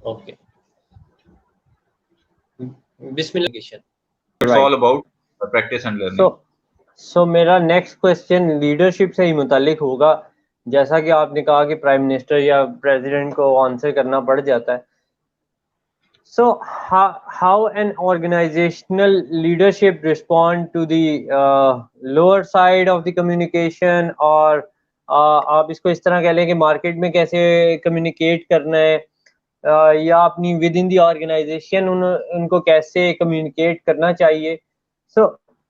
Okay. Bismillah. It's Right. all about practice and learning. सो मेरा next question leadership से ही मुतालिक होगा। जैसा कि आपने कहा कि प्राइम मिनिस्टर या प्रेसिडेंट को आंसर करना पड़ जाता है। So how an organizational leadership respond to the lower side of the communication, और आप इसको इस तरह कह लें कि मार्केट में कैसे कम्युनिकेट करना है, या अपनी विद इन दी ऑर्गेनाइजेशन उनको कैसे कम्युनिकेट करना चाहिए। सो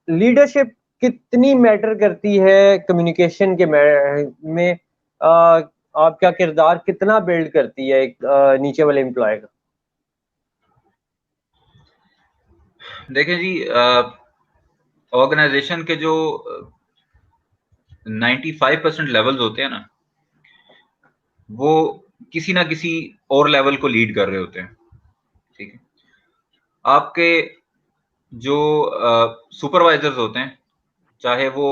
लीडरशिप कितनी मैटर करती है कम्युनिकेशन के में, आपका किरदार कितना बिल्ड करती है एक नीचे वाले एम्प्लॉय का? देखें जी, ऑर्गेनाइजेशन के जो 95% लेवल्स होते हैं ना, वो किसी ना किसी और लेवल को लीड कर रहे होते हैं। ठीक है, आपके जो सुपरवाइजर्स होते हैं, चाहे वो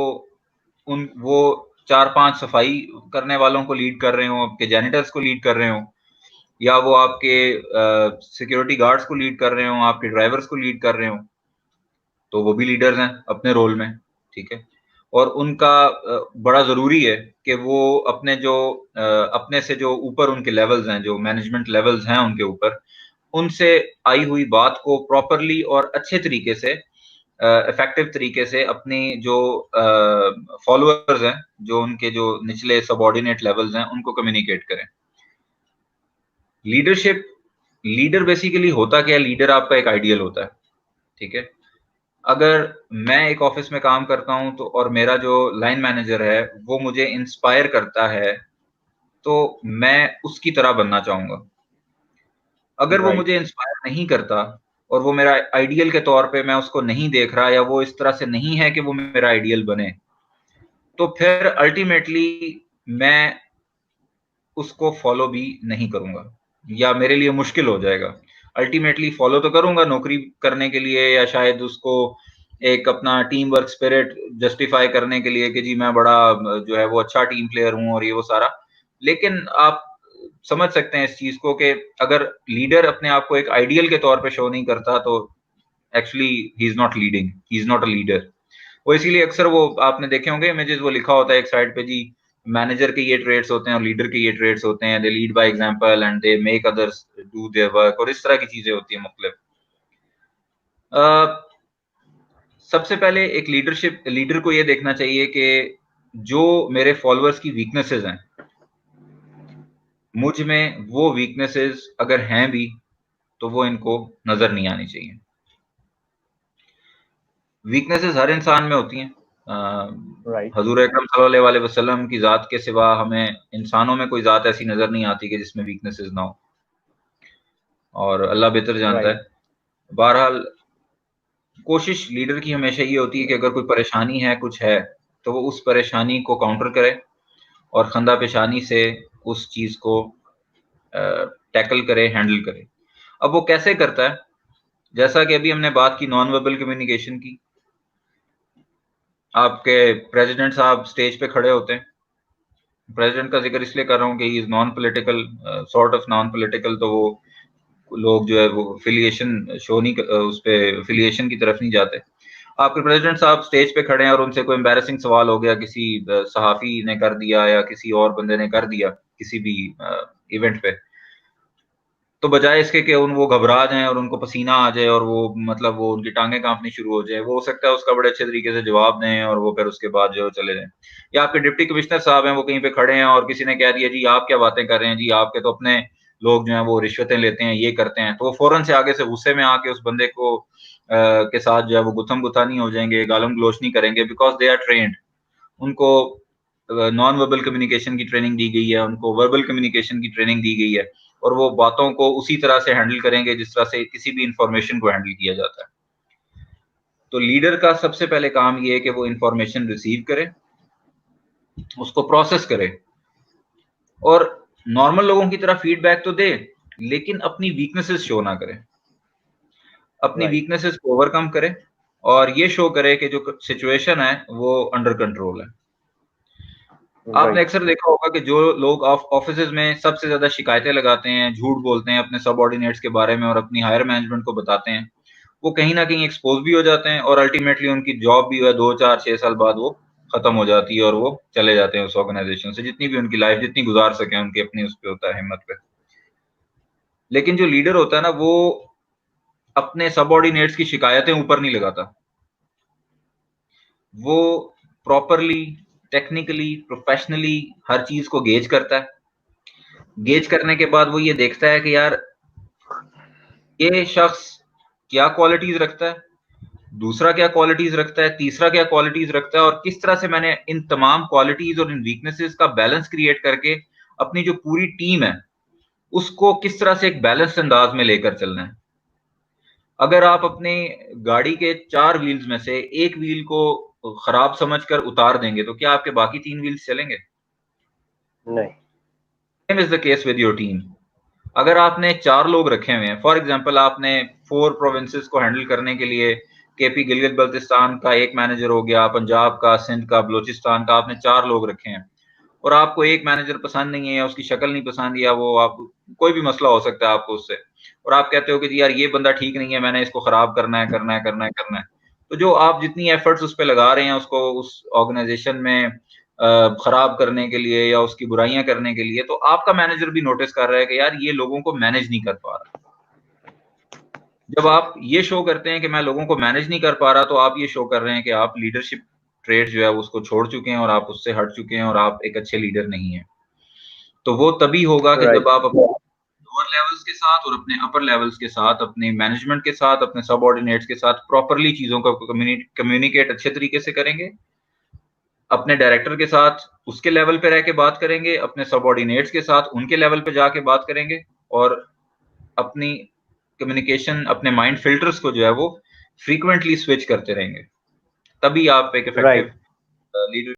4-5 सफाई करने वालों को लीड कर रहे हो, आपके जैनिटर्स को लीड कर रहे हो, या वो आपके सिक्योरिटी गार्ड्स को लीड कर रहे हो, आपके ड्राइवर्स को लीड कर रहे हो, तो वो भी लीडर्स हैं अपने रोल में। ठीक है, और उनका बड़ा जरूरी है कि वो अपने से जो ऊपर उनके लेवल्स हैं, जो मैनेजमेंट लेवल्स हैं उनके ऊपर, उनसे आई हुई बात को प्रॉपरली और अच्छे तरीके से, इफेक्टिव तरीके से अपनी जो फॉलोअर्स हैं, जो उनके जो निचले सबऑर्डिनेट लेवल्स हैं, उनको कम्युनिकेट करें। लीडर बेसिकली होता क्या है? लीडर आपका एक आइडियल होता है। ठीक है, अगर मैं एक ऑफिस में काम करता हूं तो, और मेरा जो लाइन मैनेजर है वो मुझे इंस्पायर करता है, तो मैं उसकी तरह बनना चाहूंगा। अगर वो मुझे इंस्पायर नहीं करता और वो मेरा आइडियल के तौर पे मैं उसको नहीं देख रहा, या वो इस तरह से नहीं है कि वो मेरा आइडियल बने, तो फिर अल्टीमेटली मैं उसको फॉलो भी नहीं करूंगा, या मेरे लिए मुश्किल हो जाएगा। अल्टीमेटली फॉलो तो करूंगा नौकरी करने के लिए, या शायद उसको एक अपना टीम वर्क स्पिरिट जस्टिफाई करने के लिए कि जी मैं बड़ा जो है वो अच्छा टीम प्लेयर हूं और ये वो सारा। लेकिन आप समझ सकते हैं इस चीज को कि अगर लीडर अपने आप को एक आइडियल के तौर पे शो नहीं करता, तो actually he is not leading, he is not a leader. वो इसीलिए अक्सर वो आपने देखे होंगे इमेजेस, वो लिखा होता है एक साइड पे, जी मैनेजर के ये ट्रेड्स होते हैं और लीडर के ये ट्रेड्स होते हैं, they lead by example and they make others do their work, और इस तरह की चीजें होती है मुख्तलिफ। सबसे पहले एक लीडर को ये देखना चाहिए कि जो मेरे फॉलोअर्स की वीकनेसेस हैं, मुझ में वो वीकनेसेस अगर हैं भी, तो वो इनको नजर नहीं आनी चाहिए। वीकनेसेस हर इंसान में होती हैं। हजूर अकरम सल्लल्लाहु अलैहि वसल्लम की जात के सिवा हमें इंसानों में कोई जात ऐसी नजर नहीं आती कि जिसमें वीकनेसेस ना हो, और अल्लाह बेहतर जानता है। बहरहाल कोशिश लीडर की हमेशा ये होती है कि अगर कोई परेशानी है, कुछ है, तो वो उस परेशानी को काउंटर करे और खंदा पेशानी से उस चीज को टैकल करे, हैंडल करे। अब वो कैसे करता है? जैसा कि अभी हमने बात की नॉन वर्बल कम्युनिकेशन की, आपके प्रेसिडेंट साहब स्टेज पे खड़े होते हैं। प्रेसिडेंट का जिक्र इसलिए कर रहा हूँ कि he is non political, sort of non political, तो वो लोग जो है वो अफिलिएशन शो नहीं, उस पे अफिलिएशन की तरफ नहीं जाते। आपके प्रेसिडेंट साहब स्टेज पे खड़े हैं और उनसे कोई एम्बैरेसिंग सवाल हो गया, किसी सहाफी ने कर दिया या किसी और बंदे ने कर दिया किसी भी इवेंट पे, तो बजाय इसके कि वो घबरा जाएं और उनको पसीना आ जाए और वो मतलब वो उनकी टांगें कांपनी शुरू हो जाए, वो हो सकता है उसका बड़े अच्छे तरीके से जवाब दें और वो फिर उसके बाद जो चले जाएं। या आपके डिप्टी कमिश्नर साहब हैं, वो कहीं पे खड़े हैं और किसी ने कह दिया जी आप क्या बातें कर रहे हैं, जी आपके तो अपने लोग जो हैं वो रिश्वतें लेते हैं, ये करते हैं, तो वो फौरन से आगे से गुस्से में आके उस बंदे को के साथ जो है वो गुत्थम गुत्था नहीं हो जाएंगे, गालम गलोच नहीं करेंगे, बिकॉज दे आर ट्रेंड। उनको नॉन वर्बल कम्युनिकेशन की ट्रेनिंग दी गई है, उनको वर्बल कम्युनिकेशन की ट्रेनिंग दी गई है, और वो बातों को उसी तरह से हैंडल करेंगे जिस तरह से किसी भी इंफॉर्मेशन को हैंडल किया जाता है। तो लीडर का सबसे पहले काम ये है कि वो इंफॉर्मेशन रिसीव करे, उसको प्रोसेस करे, और नॉर्मल लोगों की तरह फीडबैक तो दे, लेकिन अपनी वीकनेसेस शो ना करे, अपनी वीकनेसेस को ओवरकम करे और ये शो करे कि जो सिचुएशन है वो अंडर कंट्रोल है। आपने अक्सर देखा होगा कि जो लोग ऑफिसेज में सबसे ज्यादा शिकायतें लगाते हैं, झूठ बोलते हैं अपने सबऑर्डिनेट्स के बारे में और अपनी हायर मैनेजमेंट को बताते हैं, वो कहीं ना कहीं एक्सपोज भी हो जाते हैं और अल्टीमेटली उनकी जॉब भी 2, 4, 6 साल बाद वो खत्म हो जाती है और वो चले जाते हैं उस ऑर्गेनाइजेशन से, जितनी भी उनकी लाइफ जितनी गुजार सके उनकी अपनी उस पे होता है हिम्मत पे। लेकिन जो लीडर होता है ना, वो अपने सबऑर्डिनेट्स की शिकायतें ऊपर नहीं लगाता, वो प्रॉपरली टेक्निकली प्रोफेशनली हर चीज को गेज करता है। गेज करने के बाद वो ये देखता है कि यार ये शख्स क्या क्वालिटीज रखता है, दूसरा क्या क्वालिटीज रखता है, तीसरा क्या क्वालिटीज रखता है, और किस तरह से मैंने इन तमाम क्वालिटीज और इन वीकनेसेस का बैलेंस क्रिएट करके अपनी जो पूरी टीम है उसको किस तरह से एक बैलेंस अंदाज में लेकर चलना है। अगर आप अपने गाड़ी के 4 व्हील्स में से एक व्हील को खराब समझकर उतार देंगे तो क्या आपके बाकी 3 व्हील्स चलेंगे? नहीं। Same is the case with your team. अगर आपने 4 लोग रखे हुए हैं, फॉर एग्जांपल आपने 4 प्रोविंसेस को हैंडल करने के लिए केपी गिलगित बल्तिस्तान का एक मैनेजर हो गया, पंजाब का, सिंध का, बलोचिस्तान का, आपने 4 लोग रखे हैं और आपको एक मैनेजर पसंद नहीं है या उसकी शक्ल नहीं पसंद या वो आप कोई भी मसला हो सकता है आपको उससे, और आप कहते हो कि जी यार ये बंदा ठीक नहीं है, मैंने इसको खराब करना है करना है करना है करना है, तो जो आप जितनी एफर्ट्स उस पर लगा रहे हैं उसको उस ऑर्गेनाइजेशन में खराब करने के लिए या उसकी बुराइयां करने के लिए, तो आपका मैनेजर भी नोटिस कर रहा है कि यार ये लोगों को मैनेज नहीं कर पा रहा। जब आप ये शो करते हैं कि मैं लोगों को मैनेज नहीं कर पा रहा, तो आप ये शो कर रहे हैं कि आप लीडरशिप ट्रेड जो है उसको छोड़ चुके हैं और आप उससे हट चुके हैं और आप एक अच्छे लीडर नहीं हैं। तो वो तभी होगा कि जब आप अपने लोअर लेवल्स के साथ और अपने अपर लेवल्स के साथ, अपने मैनेजमेंट के साथ, अपने सबऑर्डिनेट्स के साथ प्रॉपरली चीजों को कम्युनिकेट अच्छे तरीके से करेंगे, अपने डायरेक्टर के साथ उसके लेवल पे रह के बात करेंगे, अपने सबऑर्डिनेट्स के साथ उनके लेवल पे जाके बात करेंगे और अपनी कम्युनिकेशन, अपने माइंड फिल्टर्स को जो है वो फ्रीक्वेंटली स्विच करते रहेंगे, तभी आप एक इफेक्टिव लीडर